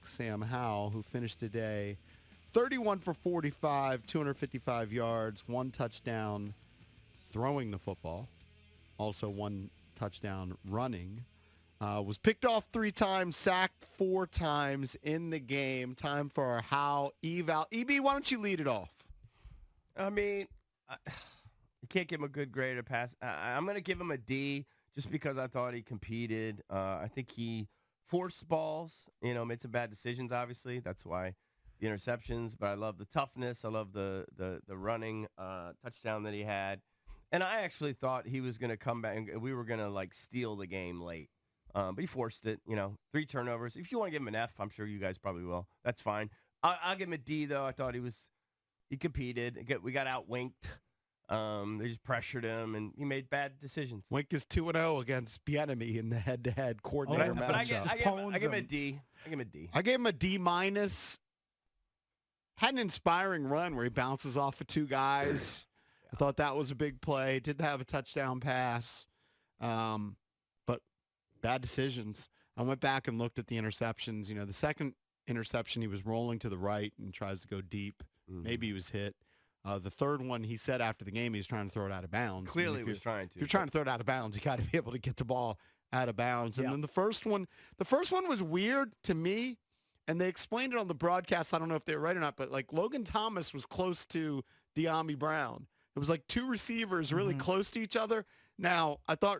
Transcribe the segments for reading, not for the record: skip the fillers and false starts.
Sam Howell, who finished today 31 for 45, 255 yards, one touchdown throwing the football, also one touchdown running. Was picked off 3 times, sacked 4 times in the game. Time for our How eval. EB, why don't you lead it off? I mean, you can't give him a good grade or pass. I'm going to give him a D just because I thought he competed. I think he forced balls, made some bad decisions, obviously. That's why the interceptions. But I love the toughness. I love the running touchdown that he had. And I actually thought he was going to come back and we were going to, steal the game late. But he forced it, 3 turnovers. If you want to give him an F, I'm sure you guys probably will. That's fine. I'll give him a D, though. I thought he competed. We got outwinked. They just pressured him, and he made bad decisions. Wink is 2-0 against Bieniemy in the head-to-head coordinator matchup. But I give him a D. I give him a D. I gave him a D-. Had an inspiring run where he bounces off of 2 guys. Yeah. I thought that was a big play. Didn't have a touchdown pass. But bad decisions. I went back and looked at the interceptions. The second interception, he was rolling to the right and tries to go deep. Mm-hmm. Maybe he was hit. The third one, he said after the game he was trying to throw it out of bounds. Clearly he was trying to. If you're trying to throw it out of bounds, you got to be able to get the ball out of bounds. And then the first one was weird to me, and they explained it on the broadcast. I don't know if they were right or not, but Logan Thomas was close to De'Ami Brown. It was 2 receivers really close to each other. Now, I thought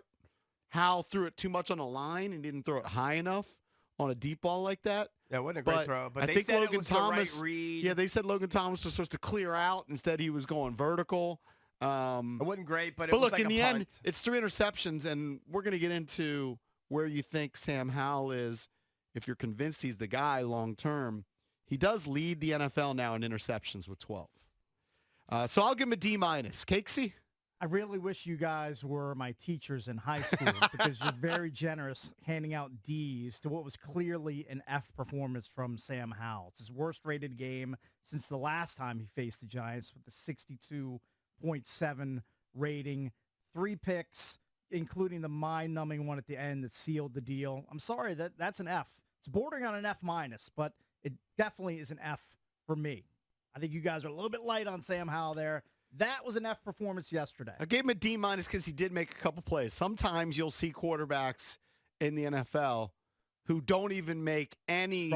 Hal threw it too much on a line and didn't throw it high enough on a deep ball like that. Yeah, it wasn't a great throw. But I think said Logan it was Thomas, the right read. Yeah, they said Logan Thomas was supposed to clear out. Instead, he was going vertical. It wasn't great, but it was look, like in the punt. end, it's 3 interceptions, and we're going to get into where you think Sam Howell is. If you're convinced he's the guy long term, he does lead the NFL now in interceptions with 12. So I'll give him a D-. Cakesy? I really wish you guys were my teachers in high school because you're very generous handing out Ds to what was clearly an F performance from Sam Howell. It's his worst-rated game since the last time he faced the Giants with a 62.7 rating. 3 picks, including the mind-numbing one at the end that sealed the deal. I'm sorry, that's an F. It's bordering on an F-, but it definitely is an F for me. I think you guys are a little bit light on Sam Howell there. That was an F performance yesterday. I gave him a D- because he did make a couple plays. Sometimes you'll see quarterbacks in the NFL who don't even make any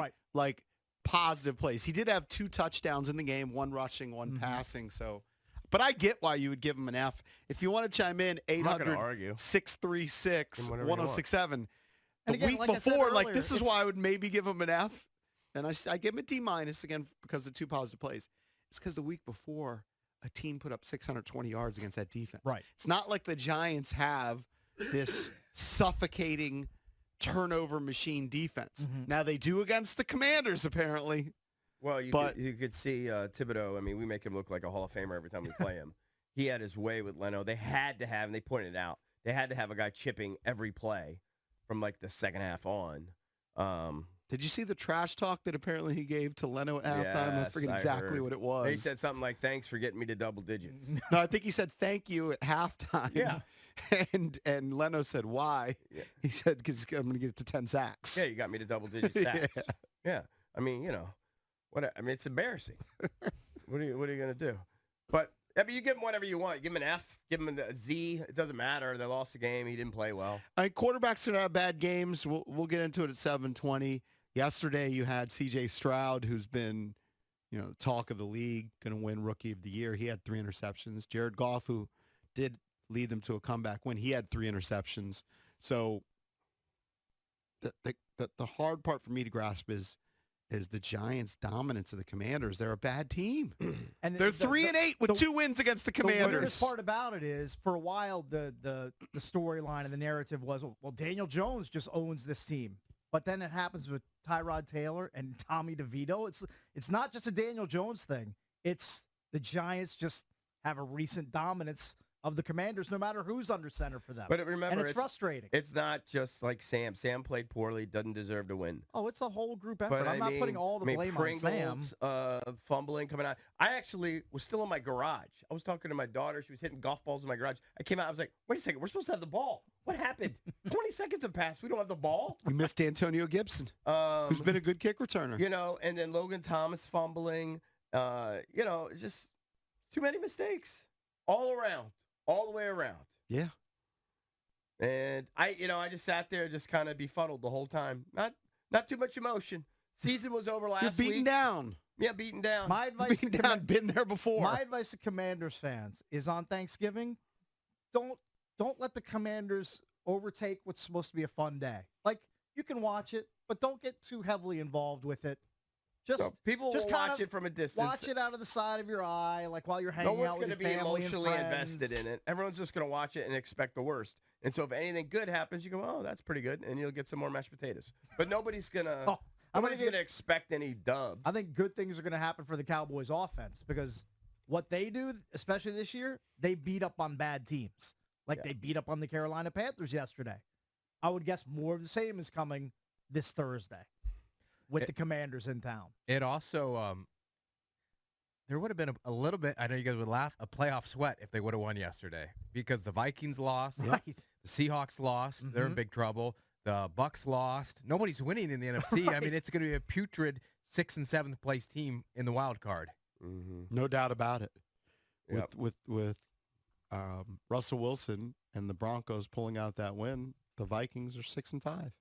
positive plays. He did have 2 touchdowns in the game, 1 rushing, 1 passing. So, but I get why you would give him an F. If you want to chime in, 800-636-1067. The week before, this is why I would maybe give him an F. And I give him a D- again because of 2 positive plays. It's because the week before, a team put up 620 yards against that defense. Right. It's not like the Giants have this suffocating turnover machine defense. Now, they do against the Commanders, apparently. Well, you could see Thibodeau. I mean, we make him look like a Hall of Famer every time we play him. He had his way with Leno. They had to have, and they pointed it out, they had to have a guy chipping every play from the second half on. Did you see the trash talk that apparently he gave to Leno at halftime? I forget exactly what it was. He said something like, "Thanks for getting me to double digits." No, I think he said thank you at halftime. Yeah. And Leno said, why? Yeah. He said, because I'm going to get it to 10 sacks. Yeah, you got me to double digit sacks. Yeah. I mean, it's embarrassing. What are you going to do? But you give him whatever you want. You give him an F, give him a Z. It doesn't matter. They lost the game. He didn't play well. Quarterbacks are not bad games. We'll get into it at 7:20. Yesterday, you had C.J. Stroud, who's been, the talk of the league, going to win Rookie of the Year. He had 3 interceptions. Jared Goff, who did lead them to a comeback win, he had 3 interceptions. So the hard part for me to grasp is the Giants' dominance of the Commanders. They're a bad team. And they're 3-8 with 2 wins against the Commanders. The weirdest part about it is, for a while, the storyline and the narrative was, well, Daniel Jones just owns this team. But then it happens with Tyrod Taylor and Tommy DeVito. It's not just a Daniel Jones thing. It's the Giants just have a recent dominance of the Commanders, no matter who's under center for them. But remember, and it's frustrating. It's not just like Sam. Sam played poorly, doesn't deserve to win. Oh, it's a whole group effort. But I'm not putting all the blame Pringles, on Sam. Fumbling coming out. I actually was still in my garage. I was talking to my daughter. She was hitting golf balls in my garage. I came out. I was like, wait a second. We're supposed to have the ball. What happened? 20 seconds have passed. We don't have the ball. We missed Antonio Gibson, who's been a good kick returner. And then Logan Thomas fumbling. It's just too many mistakes all around. All the way around. Yeah. And I just sat there just kind of befuddled the whole time. Not too much emotion. Season was over last week. You're beaten down. Yeah, beaten down. My advice beaten down, been there before. My advice to Commanders fans is on Thanksgiving, don't let the Commanders overtake what's supposed to be a fun day. Like, you can watch it, but don't get too heavily involved with it. People will watch it from a distance. Watch it out of the side of your eye, like while you're hanging out with your family and friends. No one's going to be emotionally invested in it. Everyone's just going to watch it and expect the worst. And so if anything good happens, you go, oh, that's pretty good, and you'll get some more mashed potatoes. But nobody's going to expect any dubs. I think good things are going to happen for the Cowboys offense because what they do, especially this year, they beat up on bad teams. They beat up on the Carolina Panthers yesterday. I would guess more of the same is coming this Thursday. With the Commanders in town. It also, there would have been a little bit, I know you guys would laugh, a playoff sweat if they would have won yesterday because the Vikings lost. Right. The Seahawks lost. Mm-hmm. They're in big trouble. The Bucks lost. Nobody's winning in the NFC. Right. I mean, it's going to be a putrid 6th and 7th place team in the wild card. Mm-hmm. No doubt about it. Yep. With Russell Wilson and the Broncos pulling out that win, the Vikings are 6-5.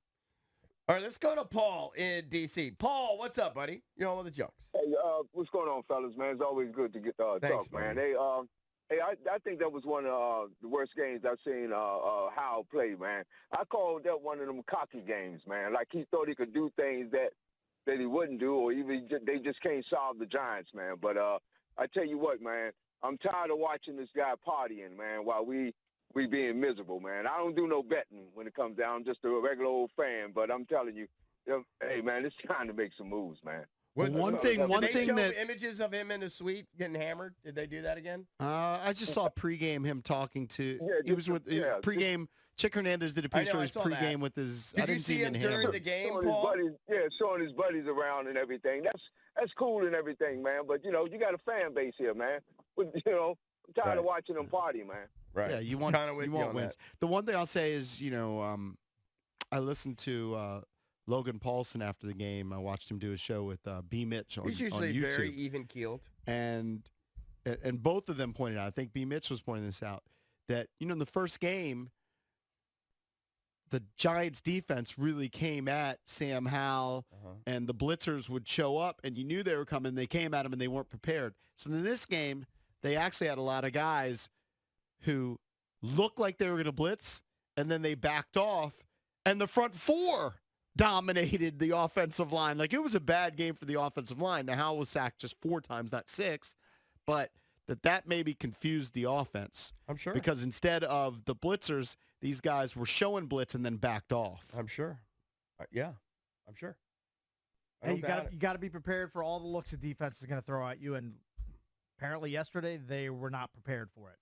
All right, let's go to Paul in D.C. Paul, what's up, buddy? You're on with the Junks. Hey, what's going on, fellas, man? It's always good to get talk, man. Hey, I think that was one of the worst games I've seen Howell play, man. I called that one of them cocky games, man. Like he thought he could do things that he wouldn't do, or even they just can't solve the Giants, man. But I tell you what, man, I'm tired of watching this guy partying, man, while we being miserable, man. I don't do no betting when it comes down. I'm just a regular old fan, but I'm telling you, hey, man, it's time to make some moves, man. One thing Did they show images of him in the suite getting hammered? Did they do that again? I just saw pregame him talking to. He was with pregame. Chick Hernandez did a piece where he was pregame with his. Did you see him during the game, Paul? Showing his buddies around and everything. That's cool and everything, man. But you got a fan base here, man. I'm tired of watching them party, man. Right. Yeah, you want wins. The one thing I'll say is, I listened to Logan Paulson after the game. I watched him do a show with B. Mitch on YouTube. He's usually very even-keeled. And both of them pointed out, I think B. Mitch was pointing this out, that, in the first game, the Giants defense really came at Sam Howell, and the blitzers would show up, and you knew they were coming. They came at him, and they weren't prepared. So in this game, they actually had a lot of guys who looked like they were going to blitz, and then they backed off, and the front four dominated the offensive line. Like, it was a bad game for the offensive line. Now, Howell was sacked just 4 times, not 6, but that maybe confused the offense. I'm sure. Because instead of the blitzers, these guys were showing blitz and then backed off. I'm sure. Yeah, I'm sure. Hey, you got to be prepared for all the looks the defense is going to throw at you, and apparently yesterday they were not prepared for it.